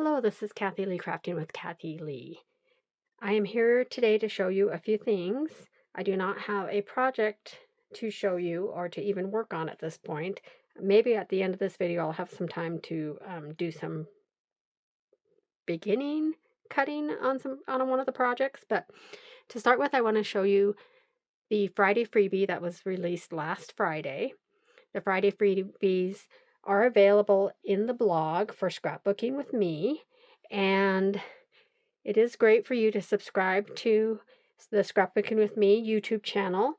Hello, this is Kathy Lee, Crafting with Kathy Lee. I am here today to show you a few things. I do not have a project to show you or to even work on at this point. Maybe at the end of this video I'll have some time to do some beginning cutting on one of the projects. But to start with, I want to show you the Friday freebie that was released last Friday. The Friday freebies are available in the blog for scrapbooking with me, and it is great for you to subscribe to the Scrapbooking with Me YouTube channel,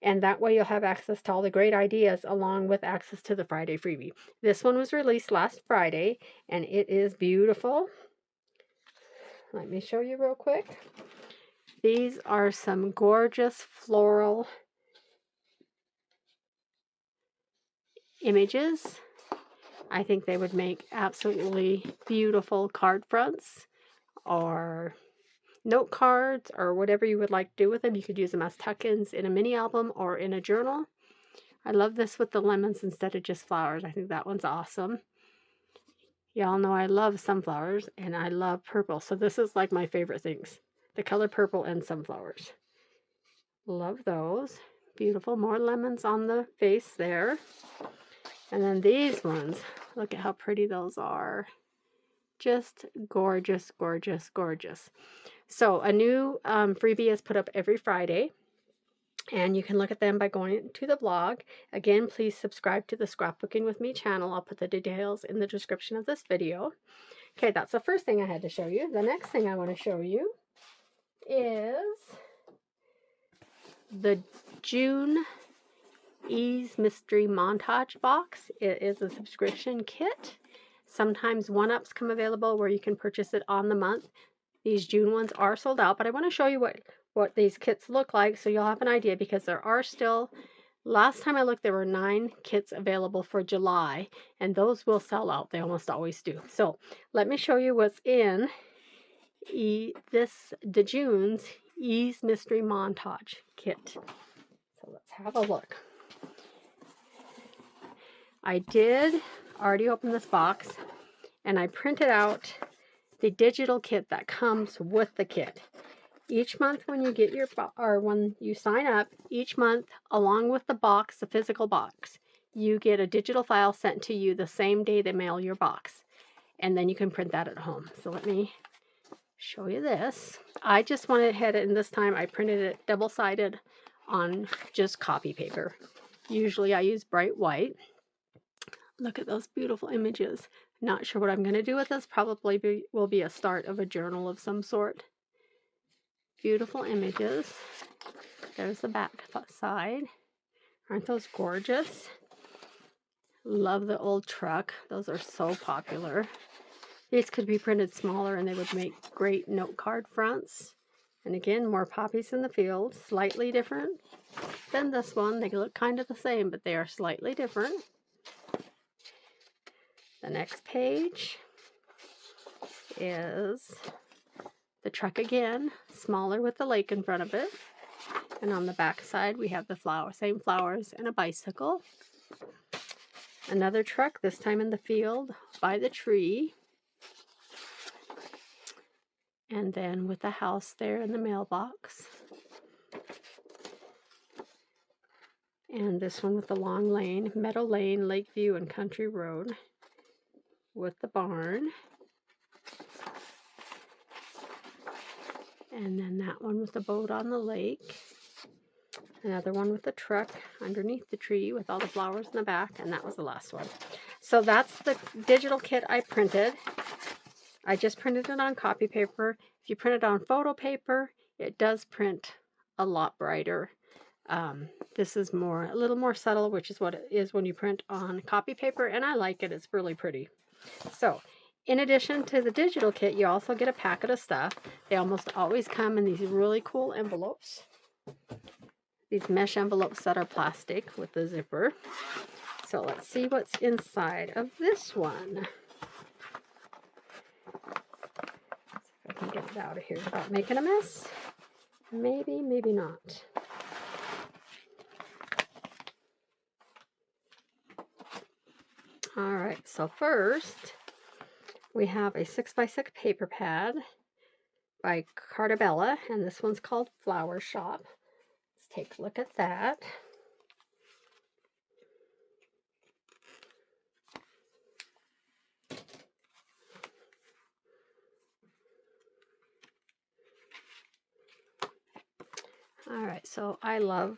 and that way you'll have access to all the great ideas along with access to the Friday freebie. This one was released last Friday, and it is beautiful. Let me show you real quick. These are some gorgeous floral images. I think they would make absolutely beautiful card fronts or note cards or whatever you would like to do with them. You could use them as tuck-ins in a mini album or in a journal. I love this with the lemons instead of just flowers. I think that one's awesome. Y'all know I love sunflowers and I love purple. So this is like my favorite things. The color purple and sunflowers. Love those. Beautiful. More lemons on the face there. And then these ones. Look at how pretty those are. Just gorgeous, gorgeous, gorgeous. So a new freebie is put up every Friday, and you can look at them by going to the blog. Again, please subscribe to the Scrapbooking with Me channel. I'll put the details in the description of this video. Okay, that's the first thing I had to show you. The next thing I want to show you is the June Ease Mystery Montage Box. It is a subscription kit. Sometimes one-ups come available where you can purchase it on the month. These June ones are sold out, but I want to show you what these kits look like so you'll have an idea, because there are still, last time I looked, there were 9 kits available for July, and those will sell out. They almost always do. So let me show you what's in the June's Ease Mystery Montage Kit. So let's have a look. I did already open this box, and I printed out the digital kit that comes with the kit. Each month when you get when you sign up, each month along with the box, the physical box, you get a digital file sent to you the same day they mail your box, and then you can print that at home. So let me show you this. I just went ahead and this time I printed it double-sided on just copy paper. Usually I use bright white. Look at those beautiful images. Not sure what I'm going to do with this. Probably will be a start of a journal of some sort. Beautiful images. There's the back side. Aren't those gorgeous? Love the old truck. Those are so popular. These could be printed smaller and they would make great note card fronts. And again, more poppies in the field. Slightly different than this one. They look kind of the same, but they are slightly different. The next page is the truck again, smaller with the lake in front of it. And on the back side, we have the same flowers and a bicycle. Another truck, this time in the field by the tree. And then with the house there in the mailbox. And this one with the long lane, Meadow Lane, Lakeview, and Country Road with the barn. And then that one with the boat on the lake. Another one with the truck underneath the tree with all the flowers in the back. And that was the last one. So that's the digital kit I printed. I just printed it on copy paper. If you print it on photo paper, it does print a lot brighter. This is a little more subtle, which is what it is when you print on copy paper. And I like it. It's really pretty. So in addition to the digital kit, you also get a packet of stuff. They almost always come in these really cool envelopes. These mesh envelopes that are plastic with the zipper. So let's see what's inside of this one. See if I can get it out of here without making a mess. Maybe, maybe not. All right, so first we have a 6x6 paper pad by Cartabella, and this one's called Flower Shop. Let's take a look at that. Alright, so I love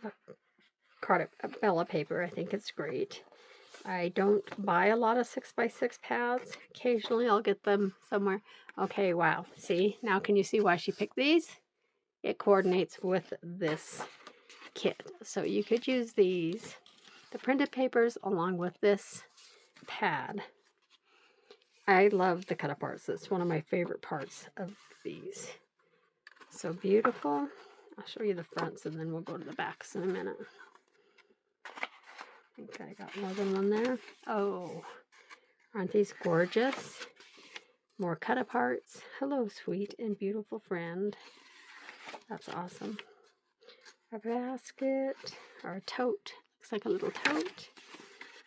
Cartabella paper. I think it's great. I don't buy a lot of 6x6 pads. Occasionally I'll get them somewhere. Okay, wow. See? Now can you see why she picked these? It coordinates with this kit. So you could use these, the printed papers, along with this pad. I love the cut aparts. It's one of my favorite parts of these. So beautiful. I'll show you the fronts and then we'll go to the backs in a minute. I think I got more than one there. Oh, aren't these gorgeous? More cut aparts. Hello, sweet and beautiful friend. That's awesome. A basket or a tote. Looks like a little tote.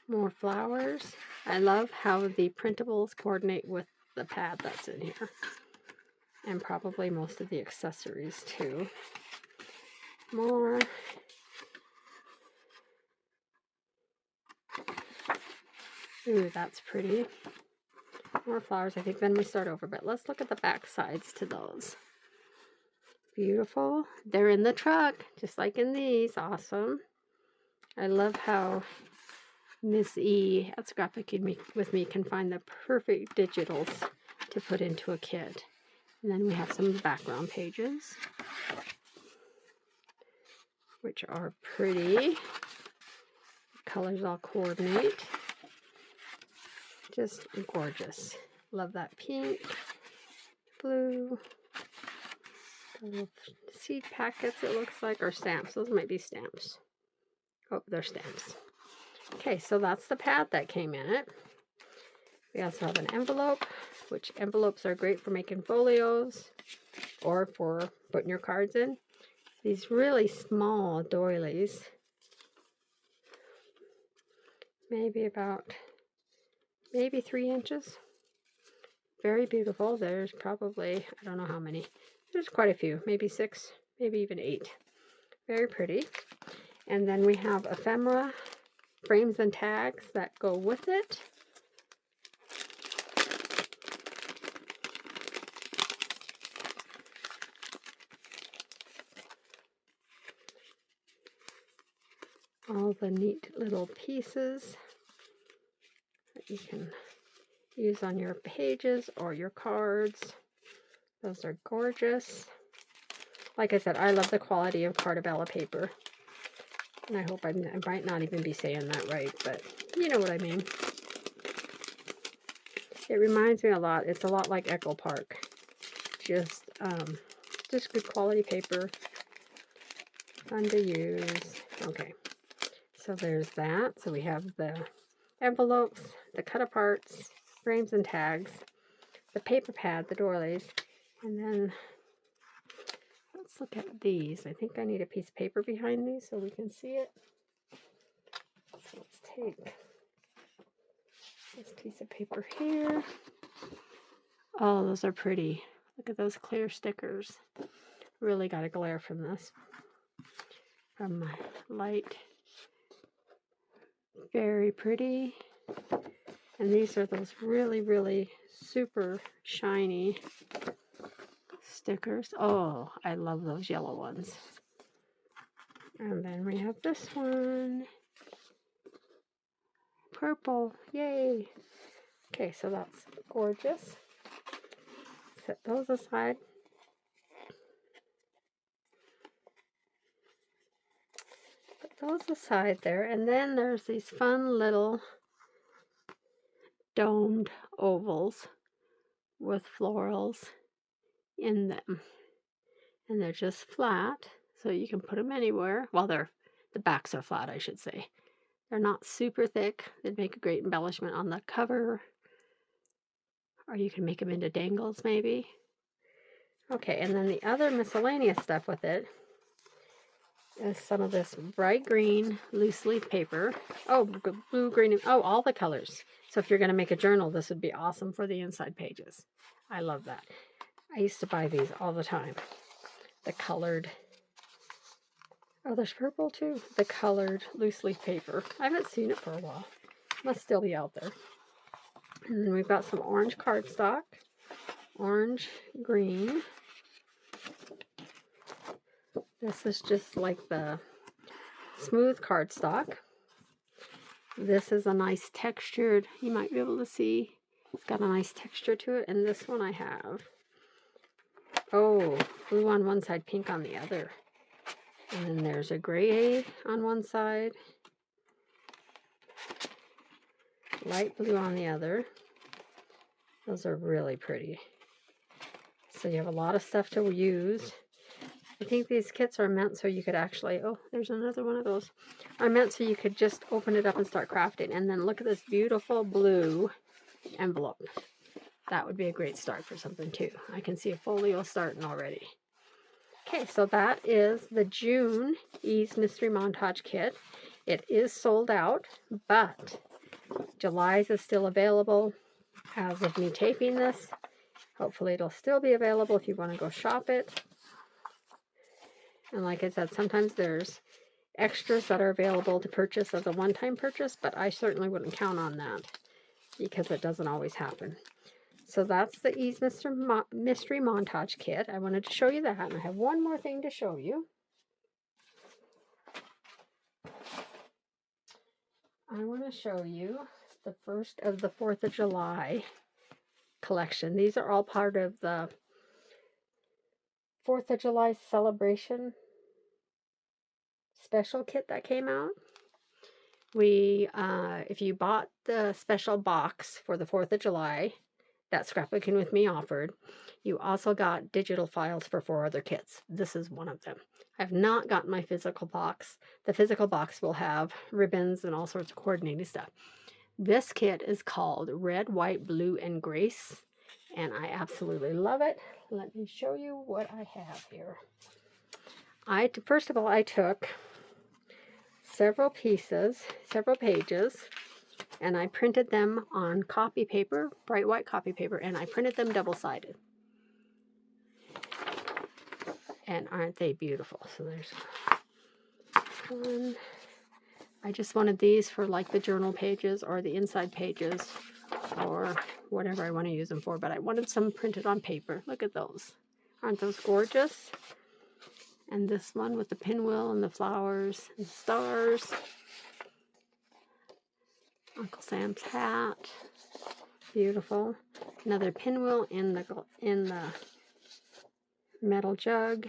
More flowers. I love how the printables coordinate with the pad that's in here. And probably most of the accessories too. More. Ooh, that's pretty. More flowers. I think then we start over, but let's look at the back sides to those. Beautiful. They're in the truck, just like in these. Awesome. I love how Miss E at Scrapbook with Me can find the perfect digitals to put into a kit. And then we have some background pages, which are pretty. Colors all coordinate. Just gorgeous. Love that pink, blue, the little seed packets it looks like, or stamps. Those might be stamps. Oh, they're stamps. Okay, so that's the pad that came in it. We also have an envelope, which envelopes are great for making folios or for putting your cards in. These really small doilies, maybe 3 inches. Very beautiful. There's probably, I don't know how many. There's quite a few, maybe 6, maybe even 8. Very pretty. And then we have ephemera frames and tags that go with it. All the neat little pieces that you can use on your pages or your cards. Those are gorgeous. Like I said, I love the quality of Cartabella paper. And I hope I might not even be saying that right, but you know what I mean. It reminds me a lot. It's a lot like Echo Park. Just good quality paper. Fun to use. Okay. So there's that. So we have the envelopes, the cut aparts, frames and tags, the paper pad, the doilies, and then let's look at these. I think I need a piece of paper behind these so we can see it. So let's take this piece of paper here. Oh, those are pretty. Look at those clear stickers. Really got a glare from this. From my light. Very pretty. And these are those really, really super shiny stickers. Oh, I love those yellow ones. And then we have this one. Purple. Yay. Okay, so that's gorgeous. Set those aside. Put those aside there. And then there's these fun little domed ovals with florals in them. And they're just flat, so you can put them anywhere. Well, the backs are flat, I should say. They're not super thick. They'd make a great embellishment on the cover. Or you can make them into dangles, maybe. Okay, and then the other miscellaneous stuff with it is some of this bright green loose leaf paper. Oh, blue, green, and oh, all the colors. So if you're going to make a journal, this would be awesome for the inside pages. I love that. I used to buy these all the time. The colored, oh, there's purple too. The colored loose leaf paper. I haven't seen it for a while. Must still be out there. And then we've got some orange cardstock. Orange, green. This is just like the smooth cardstock. This is a nice textured, you might be able to see, it's got a nice texture to it. And this one I have, oh, blue on one side, pink on the other. And then there's a gray on one side, light blue on the other. Those are really pretty. So you have a lot of stuff to use. I think these kits are meant so you could actually, oh, there's another one of those, are meant so you could just open it up and start crafting. And then look at this beautiful blue envelope. That would be a great start for something too. I can see a folio starting already. Okay, so that is the June Ease Mystery Montage Kit. It is sold out, but July's is still available as of me taping this. Hopefully it'll still be available if you want to go shop it. And like I said, sometimes there's extras that are available to purchase as a one-time purchase, but I certainly wouldn't count on that because it doesn't always happen. So that's the Ease Mystery Montage Kit. I wanted to show you that, and I have one more thing to show you. I want to show you the first of the 4th of July collection. These are all part of the 4th of July celebration special kit that came out. If you bought the special box for the 4th of July that Scrapbooking With Me offered, you also got digital files for 4 other kits. This is one of them. I've not gotten my physical box. The physical box will have ribbons and all sorts of coordinating stuff. This kit is called Red, White, Blue, and Grace, and I absolutely love it. Let me show you what I have here. First of all, I took several pages, and I printed them on copy paper, bright white copy paper, and I printed them double-sided. And aren't they beautiful? So there's one. I just wanted these for like the journal pages or the inside pages or whatever I want to use them for, but I wanted some printed on paper. Look at those. Aren't those gorgeous? And this one with the pinwheel and the flowers and stars. Uncle Sam's hat. Beautiful. Another pinwheel in the metal jug.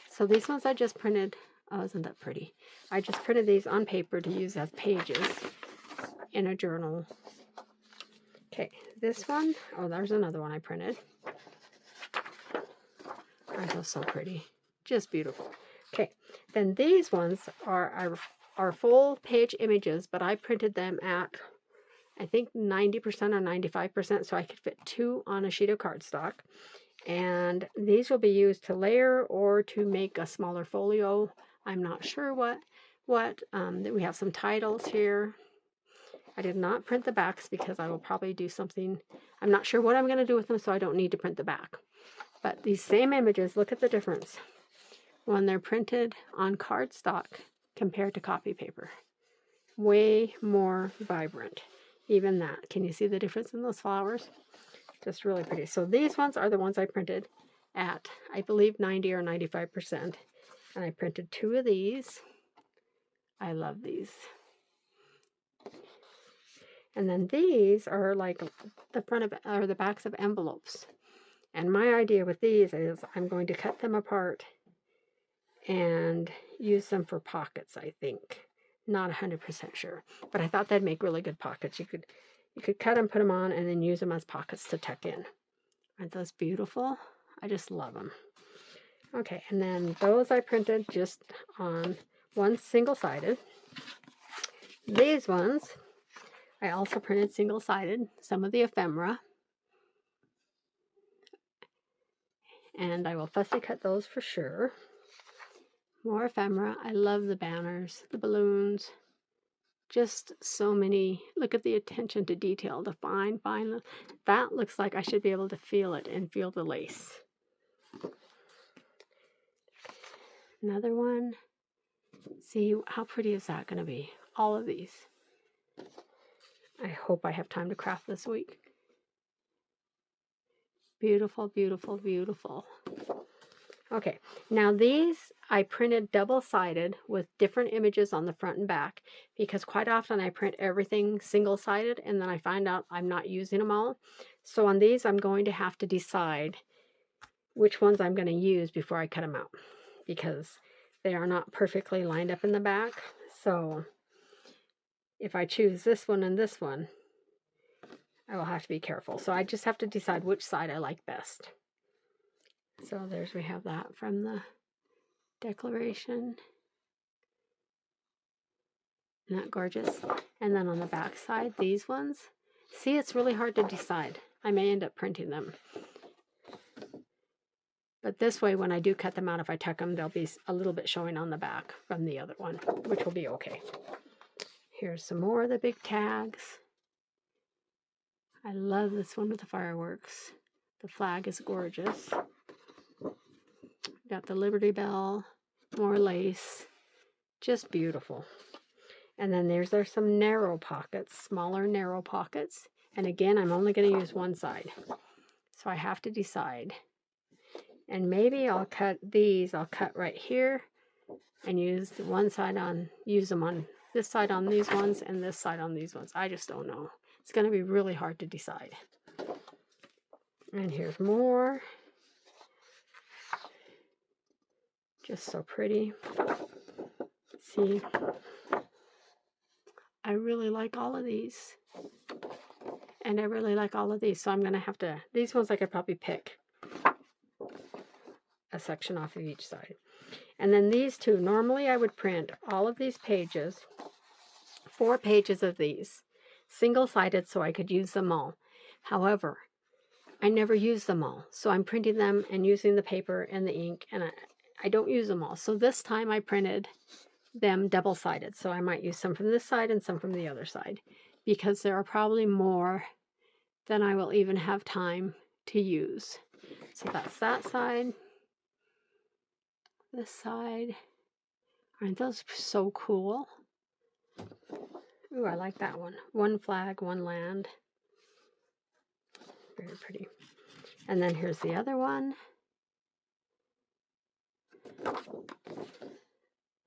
So these ones I just printed. Oh, isn't that pretty? I just printed these on paper to use as pages in a journal. Okay, this one. Oh, there's another one I printed. Aren't those so pretty? Just beautiful. Okay, then these ones are full page images, but I printed them at, I think, 90% or 95%, so I could fit 2 on a sheet of cardstock. And these will be used to layer or to make a smaller folio. I'm not sure what. We have some titles here. I did not print the backs because I will probably do something. I'm not sure what I'm going to do with them, so I don't need to print the back. But these same images, look at the difference when they're printed on cardstock compared to copy paper. Way more vibrant. Even that. Can you see the difference in those flowers? Just really pretty. So these ones are the ones I printed at, I believe, 90 or 95%. And I printed 2 of these. I love these. And then these are like the front of, or the backs of envelopes. And my idea with these is I'm going to cut them apart and use them for pockets, I think. Not 100% sure. But I thought that'd make really good pockets. You could cut them, put them on, and then use them as pockets to tuck in. Aren't those beautiful? I just love them. Okay, and then those I printed just on one single-sided. These ones I also printed single-sided, some of the ephemera. And I will fussy cut those for sure. More ephemera. I love the banners, the balloons. Just so many. Look at the attention to detail, the fine. That looks like I should be able to feel it and feel the lace. Another one. See, how pretty is that going to be? All of these. I hope I have time to craft this week. Beautiful, beautiful, beautiful. Okay, now these I printed double-sided with different images on the front and back, because quite often I print everything single-sided and then I find out I'm not using them all. So on these I'm going to have to decide which ones I'm going to use before I cut them out, because they are not perfectly lined up in the back. So if I choose this one and this one, I will have to be careful. So I just have to decide which side I like best. So we have that from the Declaration. Isn't that gorgeous? And then on the back side, these ones. See, it's really hard to decide. I may end up printing them. But this way, when I do cut them out, if I tuck them, they'll be a little bit showing on the back from the other one, which will be okay. Here's some more of the big tags. I love this one with the fireworks. The flag is gorgeous. Got the Liberty Bell, more lace, just beautiful. And then there's some narrow pockets, smaller narrow pockets. And again, I'm only going to use one side. So I have to decide. And maybe I'll cut these, I'll cut right here and use one side on, use them on this side on these ones and this side on these ones. I just don't know. It's going to be really hard to decide. And here's more. Just so pretty. See, I really like all of these. And I really like all of these. So I'm going to have to, these ones I could probably pick a section off of each side. And then these two, normally I would print all of these pages, 4 pages of these, single-sided so I could use them all. However, I never use them all. So I'm printing them and using the paper and the ink, and I don't use them all. So this time I printed them double-sided. So I might use some from this side and some from the other side, because there are probably more than I will even have time to use. So that's that side. This side. Aren't those so cool? Ooh, I like that one. One flag, one land. Very pretty. And then here's the other one.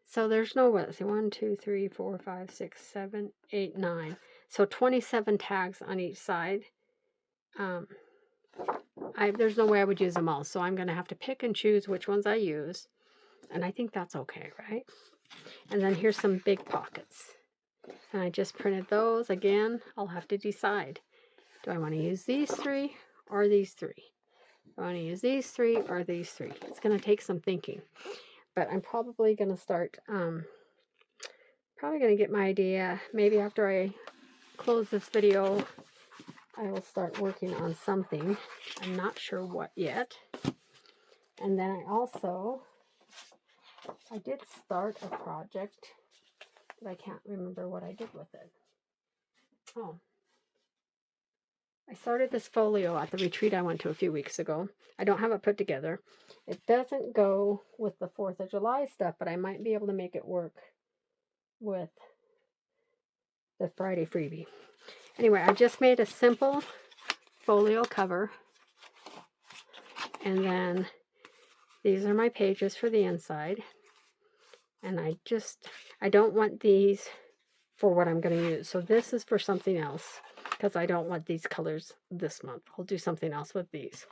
So there's no, let's see, 1, 2, 3, 4, 5, 6, 7, 8, 9. So 27 tags on each side. There's no way I would use them all. So I'm going to have to pick and choose which ones I use. And I think that's okay, right? And then here's some big pockets. And I just printed those. Again, I'll have to decide. Do I want to use these 3 or these 3? Do I want to use these 3 or these 3? It's going to take some thinking. But I'm probably going to start, probably going to get my idea. Maybe after I close this video, I will start working on something. I'm not sure what yet. And then I did start a project, but I can't remember what I did with it. Oh, I started this folio at the retreat I went to a few weeks ago. I don't have it put together. It doesn't go with the 4th of July stuff, but I might be able to make it work with the Friday freebie. Anyway, I just made a simple folio cover. And then these are my pages for the inside. And I don't want these for what I'm going to use. So this is for something else, because I don't want these colors this month. I'll do something else with these.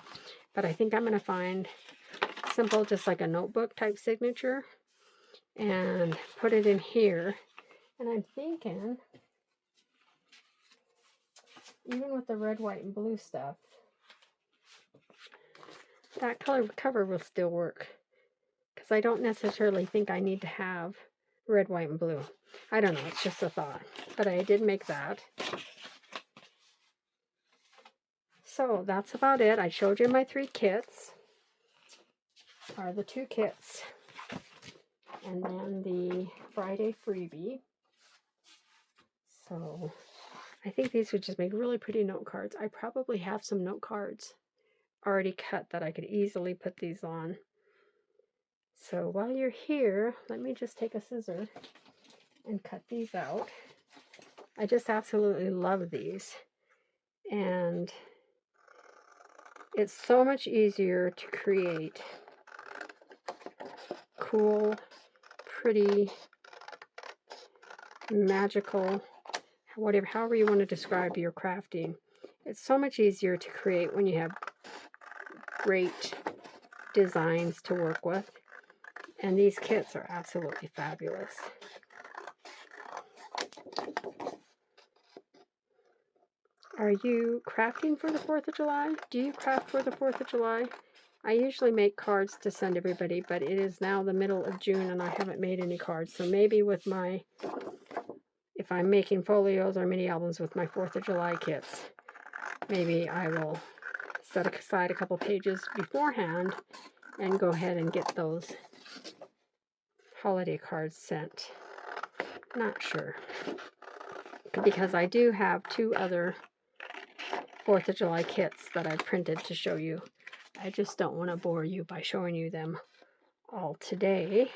But I think I'm going to find simple, just like a notebook type signature, and put it in here. And I'm thinking, even with the red, white, and blue stuff, that color cover will still work. Because I don't necessarily think I need to have red, white, and blue. I don't know, it's just a thought. But I did make that. So that's about it. I showed you my 3 kits. Are the 2 kits. and then the Friday freebie. So I think these would just make really pretty note cards. I probably have some note cards already cut that I could easily put these on. So while you're here, let me just take a scissor and cut these out. I just absolutely love these. And it's so much easier to create cool, pretty, magical, however you want to describe your crafting. It's so much easier to create when you have great designs to work with. And these kits are absolutely fabulous. Are you crafting for the 4th of July? Do you craft for the 4th of July? I usually make cards to send everybody, but it is now the middle of June and I haven't made any cards. So maybe with my, if I'm making folios or mini albums with my 4th of July kits, maybe I will set aside a couple pages beforehand and go ahead and get those holiday cards sent. Not sure. Because I do have 2 other 4th of July kits that I printed to show you. I just don't want to bore you by showing you them all today.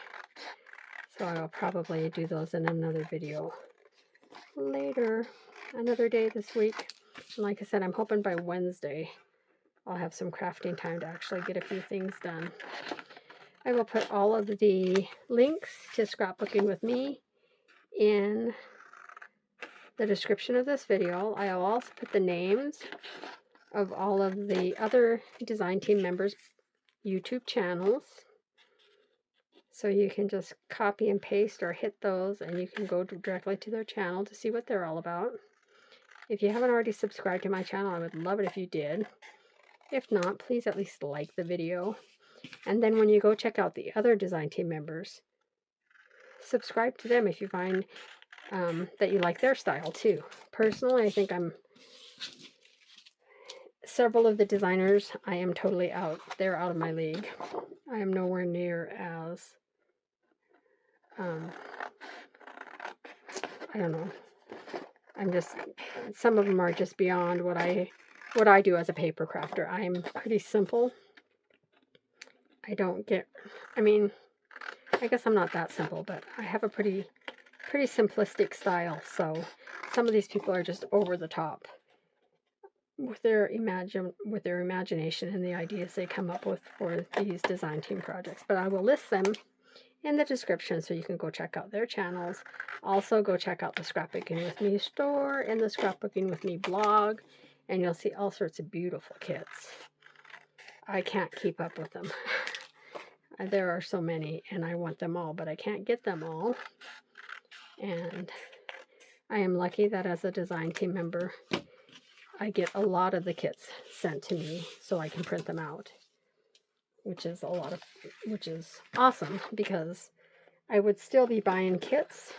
So I will probably do those in another video later, another day this week. And like I said, I'm hoping by Wednesday I'll have some crafting time to actually get a few things done. I will put all of the links to Scrapbooking with Me in the description of this video. I will also put the names of all of the other design team members' YouTube channels. So you can just copy and paste or hit those and you can go directly to their channel to see what they're all about. If you haven't already subscribed to my channel, I would love it if you did. If not, please at least like the video. And then when you go check out the other design team members, subscribe to them if you find that you like their style too. Personally, I think several of the designers, I am totally out. They're out of my league. I am nowhere near as, I don't know. Some of them are just beyond what I do as a paper crafter. I'm pretty simple. I guess I'm not that simple, but I have a pretty simplistic style. So some of these people are just over the top with their imagination and the ideas they come up with for these design team projects. But I will list them in the description so you can go check out their channels. Also go check out the Scrapbooking with Me store and the Scrapbooking with Me blog, and you'll see all sorts of beautiful kits. I can't keep up with them. There are so many and I want them all, but I can't get them all. And I am lucky that as a design team member I get a lot of the kits sent to me so I can print them out, which is awesome, because I would still be buying kits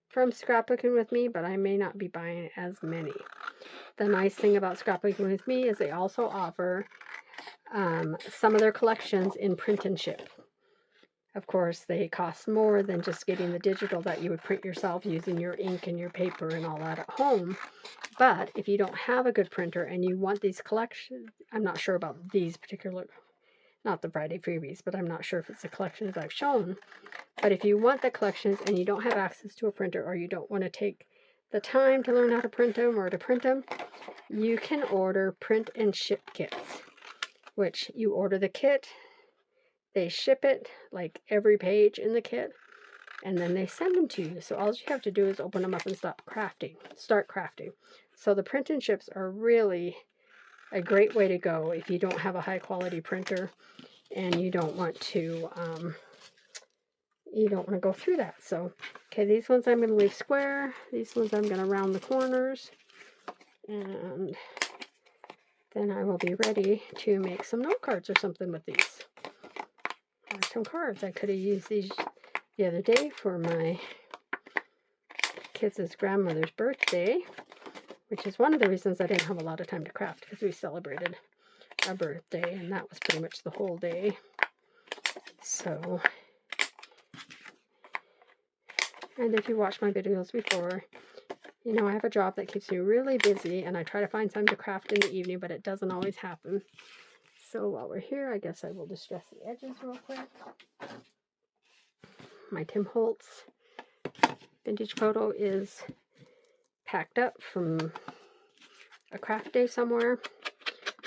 from Scrapbooking with Me, but I may not be buying as many. The nice thing about Scrapbooking with Me is they also offer some of their collections in print and ship. Of course, they cost more than just getting the digital that you would print yourself using your ink and your paper and all that at home. But if you don't have a good printer and you want these collections, I'm not sure about these particular, not the Friday freebies, but I'm not sure if it's the collections I've shown. But if you want the collections and you don't have access to a printer, or you don't want to take the time to learn how to print them or to print them, you can order print and ship kits, which you order the kit, they ship it, like every page in the kit, and then they send them to you. So all you have to do is open them up and start crafting. So the print and ships are really a great way to go if you don't have a high quality printer and you don't want to go through that. So, okay, these ones I'm going to leave square. These ones I'm going to round the corners. And then I will be ready to make some note cards or something with these. Or some cards. I could have used these the other day for my kids' grandmother's birthday, which is one of the reasons I didn't have a lot of time to craft, because we celebrated a birthday and that was pretty much the whole day. So And if you watch my videos before, you know I have a job that keeps me really busy, and I try to find time to craft in the evening, but it doesn't always happen. So while we're here, I guess I will distress the edges real quick. My Tim Holtz vintage photo is packed up from a craft day somewhere.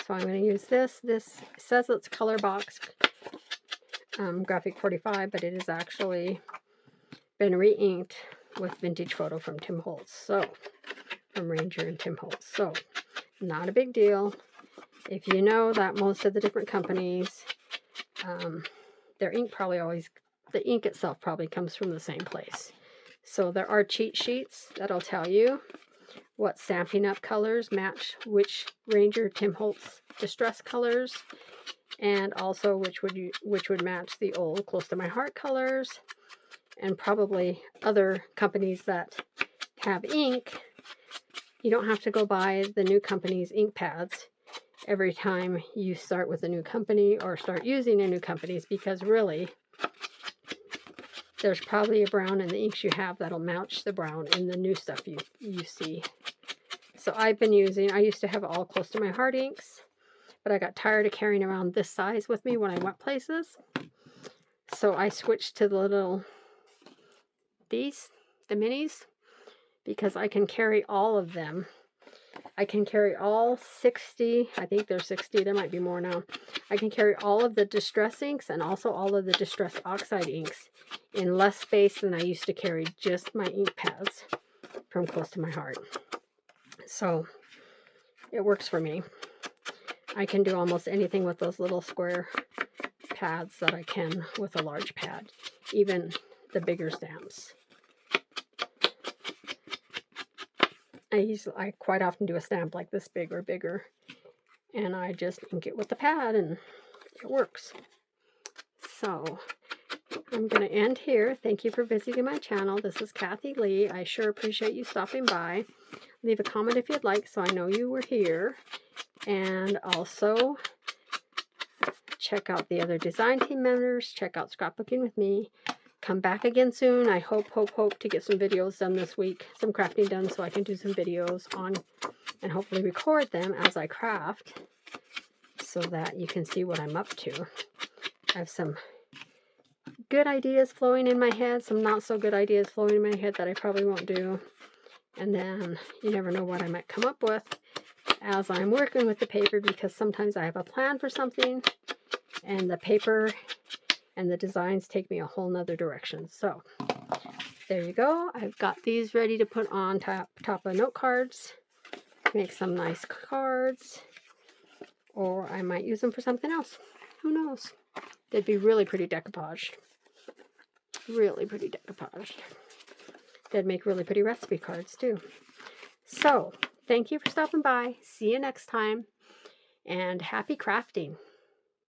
So I'm going to use this. This says it's color box graphic 45, but it has actually been re-inked with vintage photo from Tim Holtz. So, from Ranger and Tim Holtz. So, not a big deal. If you know that most of the different companies, their ink probably always, the ink itself probably comes from the same place. So there are cheat sheets that'll tell you what Stampin' Up! Colors match which Ranger Tim Holtz distress colors, and also which would match the old Close to My Heart colors, and probably other companies that have ink. You don't have to go buy the new company's ink pads every time you start with a new company or start using a new company's, because really there's probably a brown in the inks you have that'll match the brown in the new stuff you see. So I've been using, I used to have all Close to My Heart inks, but I got tired of carrying around this size with me when I went places. So I switched to the little, the minis, because I can carry all of them. I can carry all 60, I think there's 60, there might be more now. I can carry all of the distress inks and also all of the distress oxide inks in less space than I used to carry just my ink pads from Close to My Heart. So it works for me. I can do almost anything with those little square pads that I can with a large pad, even the bigger stamps. I quite often do a stamp like this big or bigger, and I just ink it with the pad and it works. So I'm going to end here. Thank you for visiting my channel. This is Kathy Lee. I sure appreciate you stopping by. Leave a comment if you'd like so I know you were here. And also check out the other design team members. Check out Scrapbooking with Me. Come back again soon. I hope to get some videos done this week. Some crafting done so I can do some videos on and hopefully record them as I craft so that you can see what I'm up to. I have some good ideas flowing in my head, some not so good ideas flowing in my head that I probably won't do. And then you never know what I might come up with as I'm working with the paper, because sometimes I have a plan for something and the paper and the designs take me a whole nother direction. So there you go. I've got these ready to put on top of note cards. Make some nice cards. Or I might use them for something else. Who knows? They'd be really pretty decoupaged. Really pretty decoupaged. They'd make really pretty recipe cards too. So, thank you for stopping by. See you next time. And happy crafting.